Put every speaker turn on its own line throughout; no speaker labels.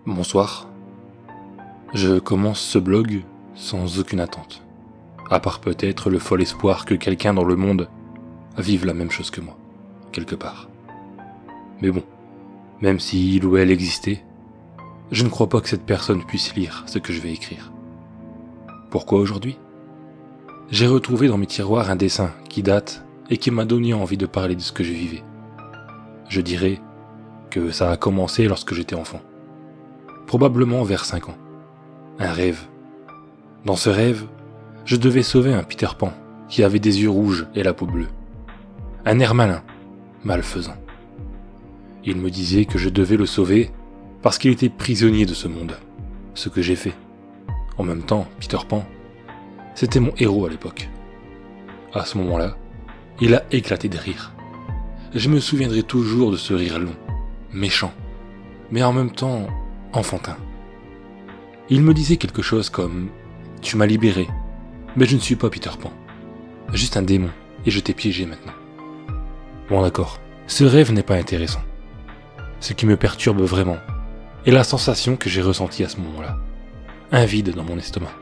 Bonsoir. Je commence ce blog sans aucune attente, à part peut-être le fol espoir que quelqu'un dans le monde vive la même chose que moi, quelque part. Mais bon, même si il ou elle existait, je ne crois pas que cette personne puisse lire ce que je vais écrire. Pourquoi aujourd'hui ? J'ai retrouvé dans mes tiroirs un dessin qui date et qui m'a donné envie de parler de ce que je vivais. Je dirais que ça a commencé lorsque j'étais enfant. Probablement vers 5 ans. Un rêve. Dans ce rêve, je devais sauver un Peter Pan qui avait des yeux rouges et la peau bleue. Un air malin, malfaisant. Il me disait que je devais le sauver parce qu'il était prisonnier de ce monde. Ce que j'ai fait. En même temps, Peter Pan, c'était mon héros à l'époque. À ce moment-là, il a éclaté de rire. Je me souviendrai toujours de ce rire long, méchant, mais en même temps enfantin. Il me disait quelque chose comme « Tu m'as libéré, mais je ne suis pas Peter Pan. Juste un démon, et je t'ai piégé maintenant. » Bon d'accord, ce rêve n'est pas intéressant. Ce qui me perturbe vraiment est la sensation que j'ai ressentie à ce moment-là. Un vide dans mon estomac,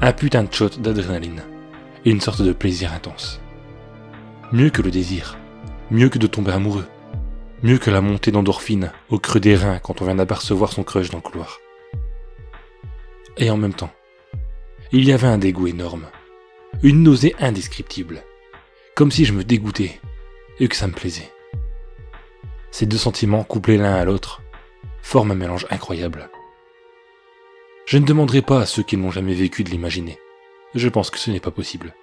un putain de shot d'adrénaline, et une sorte de plaisir intense. Mieux que le désir, mieux que de tomber amoureux, mieux que la montée d'endorphine au creux des reins quand on vient d'apercevoir son crush dans le couloir. Et en même temps, il y avait un dégoût énorme, une nausée indescriptible, comme si je me dégoûtais et que ça me plaisait. Ces deux sentiments couplés l'un à l'autre forment un mélange incroyable. Je ne demanderai pas à ceux qui ne l'ont jamais vécu de l'imaginer, je pense que ce n'est pas possible.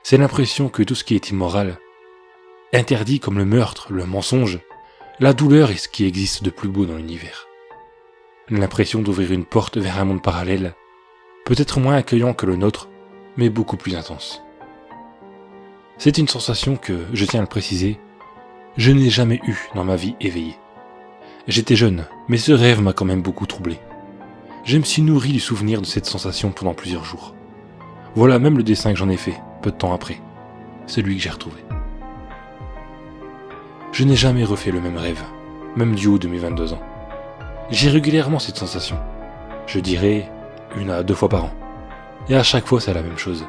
C'est l'impression que tout ce qui est immoral, interdit comme le meurtre, le mensonge, la douleur est ce qui existe de plus beau dans l'univers. L'impression d'ouvrir une porte vers un monde parallèle, peut-être moins accueillant que le nôtre, mais beaucoup plus intense. C'est une sensation que, je tiens à le préciser, je n'ai jamais eue dans ma vie éveillée. J'étais jeune, mais ce rêve m'a quand même beaucoup troublé. Je me suis nourri du souvenir de cette sensation pendant plusieurs jours. Voilà même le dessin que j'en ai fait, peu de temps après, celui que j'ai retrouvé. Je n'ai jamais refait le même rêve, même du haut de mes 22 ans. J'ai régulièrement cette sensation, je dirais 1 à 2 fois par an, et à chaque fois c'est la même chose.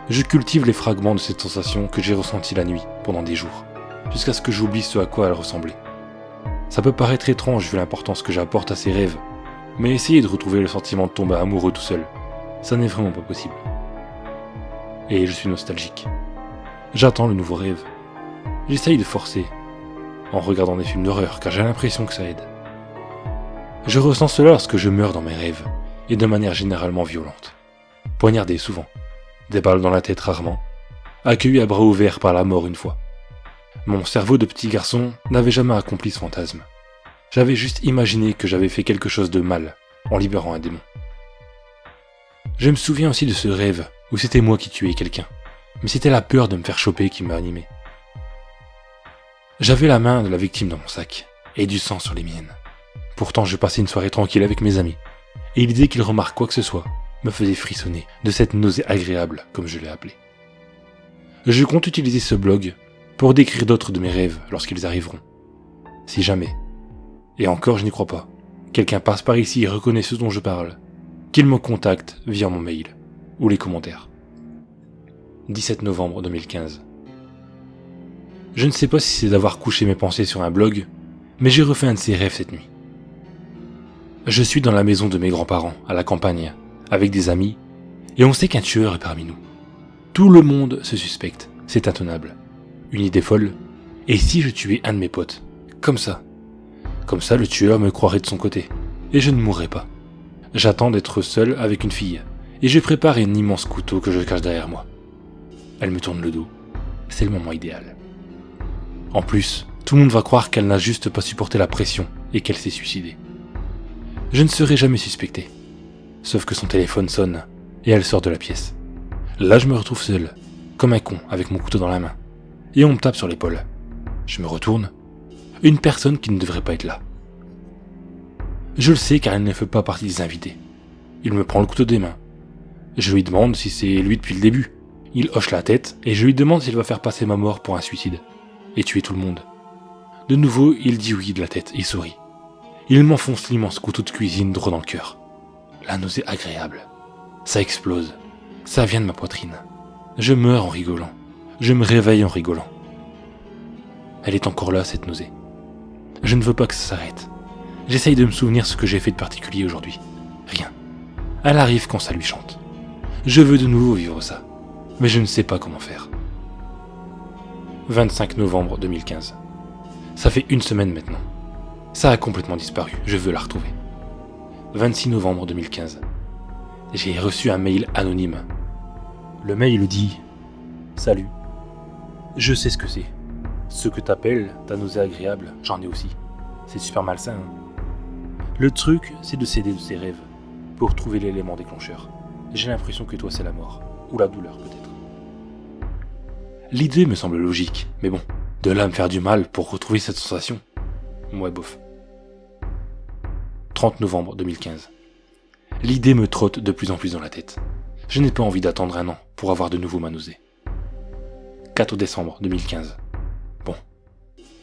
Je cultive les fragments de cette sensation que j'ai ressentie la nuit, pendant des jours, jusqu'à ce que j'oublie ce à quoi elle ressemblait. Ça peut paraître étrange vu l'importance que j'apporte à ces rêves, mais essayer de retrouver le sentiment de tomber amoureux tout seul, ça n'est vraiment pas possible. Et je suis nostalgique. J'attends le nouveau rêve. J'essaye de forcer, en regardant des films d'horreur, car j'ai l'impression que ça aide. Je ressens cela lorsque je meurs dans mes rêves, et de manière généralement violente. Poignardé souvent, des balles dans la tête rarement, accueilli à bras ouverts par la mort une fois. Mon cerveau de petit garçon n'avait jamais accompli ce fantasme. J'avais juste imaginé que j'avais fait quelque chose de mal, en libérant un démon. Je me souviens aussi de ce rêve, où c'était moi qui tuais quelqu'un, mais c'était la peur de me faire choper qui m'a animé. J'avais la main de la victime dans mon sac, et du sang sur les miennes. Pourtant je passais une soirée tranquille avec mes amis, et l'idée qu'ils remarquent quoi que ce soit me faisait frissonner de cette nausée agréable, comme je l'ai appelée. Je compte utiliser ce blog pour décrire d'autres de mes rêves lorsqu'ils arriveront. Si jamais, et encore je n'y crois pas, quelqu'un passe par ici et reconnaît ce dont je parle, qu'il me contacte via mon mail, ou les commentaires. 17 novembre 2015. Je ne sais pas si c'est d'avoir couché mes pensées sur un blog, mais j'ai refait un de ces rêves cette nuit. Je suis dans la maison de mes grands-parents, à la campagne, avec des amis, et on sait qu'un tueur est parmi nous. Tout le monde se suspecte, c'est intenable. Une idée folle, et si je tuais un de mes potes, comme ça le tueur me croirait de son côté, et je ne mourrais pas. J'attends d'être seul avec une fille, et je prépare un immense couteau que je cache derrière moi. Elle me tourne le dos, c'est le moment idéal. En plus, tout le monde va croire qu'elle n'a juste pas supporté la pression et qu'elle s'est suicidée. Je ne serai jamais suspecté. Sauf que son téléphone sonne et elle sort de la pièce. Là, je me retrouve seul, comme un con avec mon couteau dans la main. Et on me tape sur l'épaule. Je me retourne. Une personne qui ne devrait pas être là. Je le sais car elle ne fait pas partie des invités. Il me prend le couteau des mains. Je lui demande si c'est lui depuis le début. Il hoche la tête et je lui demande s'il va faire passer ma mort pour un suicide et tuer tout le monde. De nouveau, il dit oui de la tête et sourit. Il m'enfonce l'immense couteau de cuisine droit dans le cœur. La nausée agréable. Ça explose. Ça vient de ma poitrine. Je meurs en rigolant. Je me réveille en rigolant. Elle est encore là, cette nausée. Je ne veux pas que ça s'arrête. J'essaye de me souvenir ce que j'ai fait de particulier aujourd'hui. Rien. Elle arrive quand ça lui chante. Je veux de nouveau vivre ça. Mais je ne sais pas comment faire. 25 novembre 2015. Ça fait une semaine maintenant. Ça a complètement disparu. Je veux la retrouver. 26 novembre 2015. J'ai reçu un mail anonyme. Le mail dit « Salut. Je sais ce que c'est. Ce que t'appelles ta nausée agréable, j'en ai aussi. C'est super malsain. Hein. Le truc, c'est de s'aider de ses rêves pour trouver l'élément déclencheur. J'ai l'impression que toi, c'est la mort. Ou la douleur, peut-être. L'idée me semble logique, mais bon, de là à me faire du mal pour retrouver cette sensation. Ouais, bof. 30 novembre 2015. L'idée me trotte de plus en plus dans la tête. Je n'ai pas envie d'attendre un an pour avoir de nouveau ma nausée. 4 décembre 2015. Bon,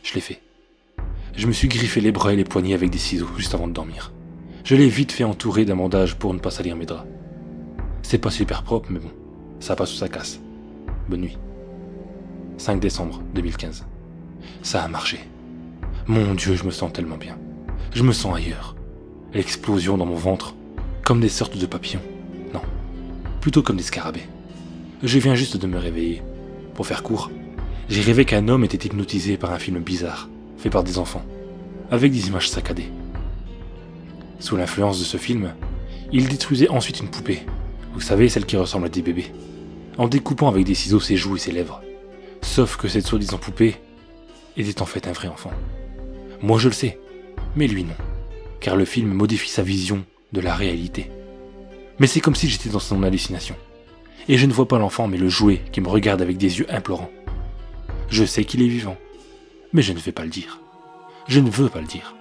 je l'ai fait. Je me suis griffé les bras et les poignets avec des ciseaux juste avant de dormir. Je l'ai vite fait entourer d'un bandage pour ne pas salir mes draps. C'est pas super propre, mais bon, ça passe ou ça casse. Bonne nuit. 5 décembre 2015. Ça a marché. Mon Dieu, je me sens tellement bien. Je me sens ailleurs. L'explosion dans mon ventre, comme des sortes de papillons. Non, plutôt comme des scarabées. Je viens juste de me réveiller. Pour faire court, j'ai rêvé qu'un homme était hypnotisé par un film bizarre, fait par des enfants, avec des images saccadées. Sous l'influence de ce film, il détruisait ensuite une poupée, vous savez, celle qui ressemble à des bébés, en découpant avec des ciseaux ses joues et ses lèvres. Sauf que cette soi-disant poupée était en fait un vrai enfant. Moi je le sais, mais lui non, car le film modifie sa vision de la réalité. Mais c'est comme si j'étais dans son hallucination. Et je ne vois pas l'enfant mais le jouet qui me regarde avec des yeux implorants. Je sais qu'il est vivant, mais je ne vais pas le dire. Je ne veux pas le dire.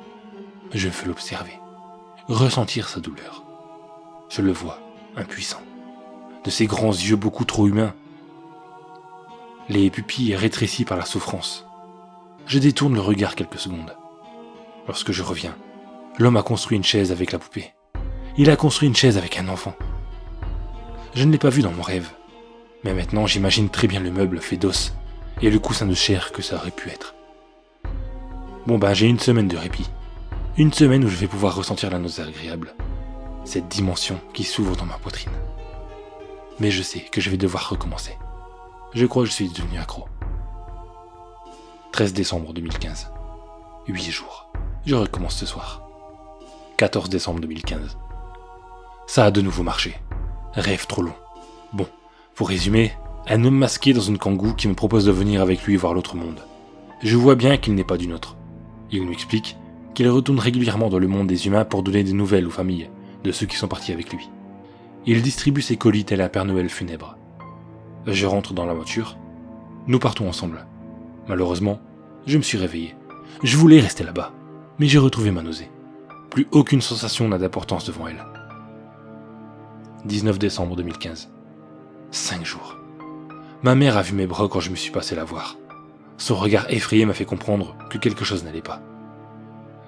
Je veux l'observer, ressentir sa douleur. Je le vois, impuissant, de ses grands yeux beaucoup trop humains, les pupilles rétrécies par la souffrance. Je détourne le regard quelques secondes. Lorsque je reviens, l'homme a construit une chaise avec la poupée. Il a construit une chaise avec un enfant. Je ne l'ai pas vu dans mon rêve, mais maintenant j'imagine très bien le meuble fait d'os et le coussin de chair que ça aurait pu être. Bon ben j'ai une semaine de répit. Une semaine où je vais pouvoir ressentir la nausée agréable. Cette dimension qui s'ouvre dans ma poitrine. Mais je sais que je vais devoir recommencer. Je crois que je suis devenu accro. 13 décembre 2015. 8 jours. Je recommence ce soir. 14 décembre 2015. Ça a de nouveau marché. Rêve trop long. Bon, pour résumer, un homme masqué dans une kangou qui me propose de venir avec lui voir l'autre monde. Je vois bien qu'il n'est pas du nôtre. Il m'explique qu'il retourne régulièrement dans le monde des humains pour donner des nouvelles aux familles de ceux qui sont partis avec lui. Il distribue ses colis tel un Père Noël funèbre. Je rentre dans la voiture. Nous partons ensemble. Malheureusement, je me suis réveillé. Je voulais rester là-bas, mais j'ai retrouvé ma nausée. Plus aucune sensation n'a d'importance devant elle. 19 décembre 2015. 5 jours. Ma mère a vu mes bras quand je me suis passé la voir. Son regard effrayé m'a fait comprendre que quelque chose n'allait pas.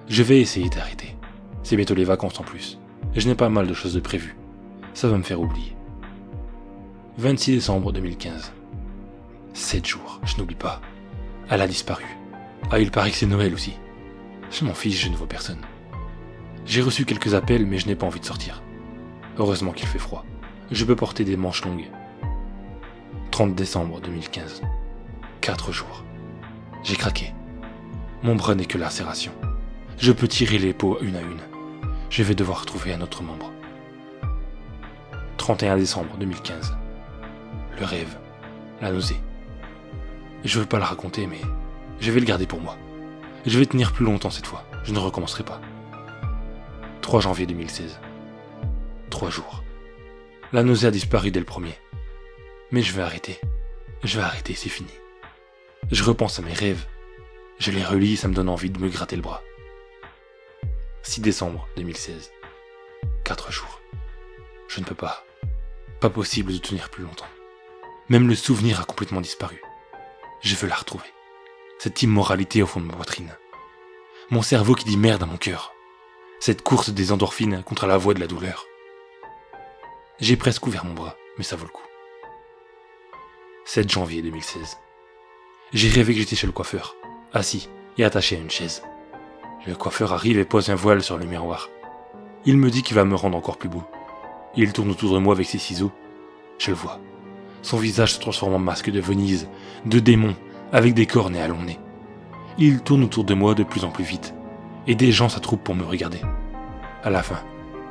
Je vais essayer d'arrêter. C'est bientôt les vacances en plus. Et je n'ai pas mal de choses de prévues. Ça va me faire oublier. 26 décembre 2015. 7 jours, je n'oublie pas. Elle a disparu. Ah, il paraît que c'est Noël aussi. Je m'en fiche, je ne vois personne. J'ai reçu quelques appels, mais je n'ai pas envie de sortir. Heureusement qu'il fait froid. Je peux porter des manches longues. 30 décembre 2015. 4 jours. J'ai craqué. Mon bras n'est que lacération. Je peux tirer les peaux une à une. Je vais devoir trouver un autre membre. 31 décembre 2015. Le rêve. La nausée. Je veux pas le raconter, mais je vais le garder pour moi. Je vais tenir plus longtemps cette fois. Je ne recommencerai pas. 3 janvier 2016. 3 jours. La nausée a disparu dès le premier. Mais je vais arrêter. Je vais arrêter, c'est fini. Je repense à mes rêves. Je les relis et ça me donne envie de me gratter le bras. 6 décembre 2016. 4 jours. Je ne peux pas. Pas possible de tenir plus longtemps. Même le souvenir a complètement disparu. Je veux la retrouver. Cette immoralité au fond de ma poitrine. Mon cerveau qui dit merde à mon cœur. Cette course des endorphines contre la voix de la douleur. J'ai presque ouvert mon bras, mais ça vaut le coup. 7 janvier 2016. J'ai rêvé que j'étais chez le coiffeur, assis et attaché à une chaise. Le coiffeur arrive et pose un voile sur le miroir. Il me dit qu'il va me rendre encore plus beau. Il tourne autour de moi avec ses ciseaux. Je le vois. Son visage se transforme en masque de Venise, de démon, avec des cornes et un long nez. Il tourne autour de moi de plus en plus vite, et des gens s'attroupent pour me regarder. À la fin,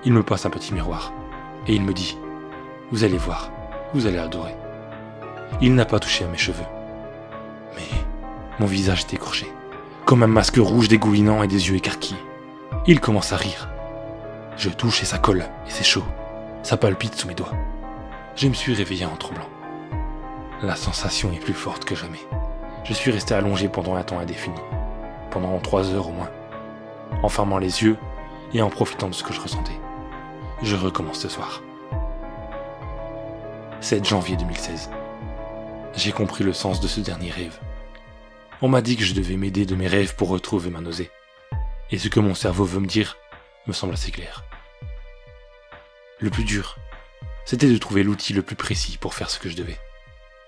il me passe un petit miroir, et il me dit « Vous allez voir, vous allez adorer ». Il n'a pas touché à mes cheveux. Mais mon visage est écorché, comme un masque rouge dégoulinant et des yeux écarquillés. Il commence à rire. Je touche et ça colle, et c'est chaud. Ça palpite sous mes doigts. Je me suis réveillé en tremblant. La sensation est plus forte que jamais. Je suis resté allongé pendant un temps indéfini. Pendant 3 heures au moins. En fermant les yeux et en profitant de ce que je ressentais. Je recommence ce soir. 7 janvier 2016. J'ai compris le sens de ce dernier rêve. On m'a dit que je devais m'aider de mes rêves pour retrouver ma nausée. Et ce que mon cerveau veut me dire me semble assez clair. Le plus dur, c'était de trouver l'outil le plus précis pour faire ce que je devais.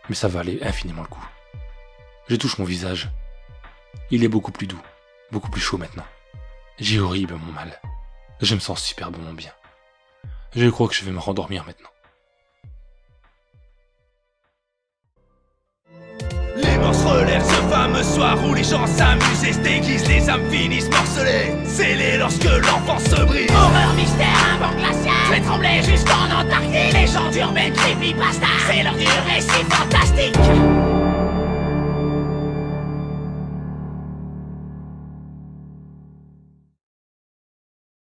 Mais ça valait infiniment le coup. Je touche mon visage. Il est beaucoup plus doux, beaucoup plus chaud maintenant. J'ai horriblement mal. Je me sens superbement bien. Je crois que je vais me rendormir maintenant.
Les morts se relèvent ce fameux soir où les gens s'amusent et se déguisent, les âmes finissent morcelées, scellées lorsque l'enfance se brise.
Horreur, mystère, un vent glacial, je vais trembler jusqu'en Antarctique. Légende urbaine, creepypasta, c'est l'heure du récit fantastique.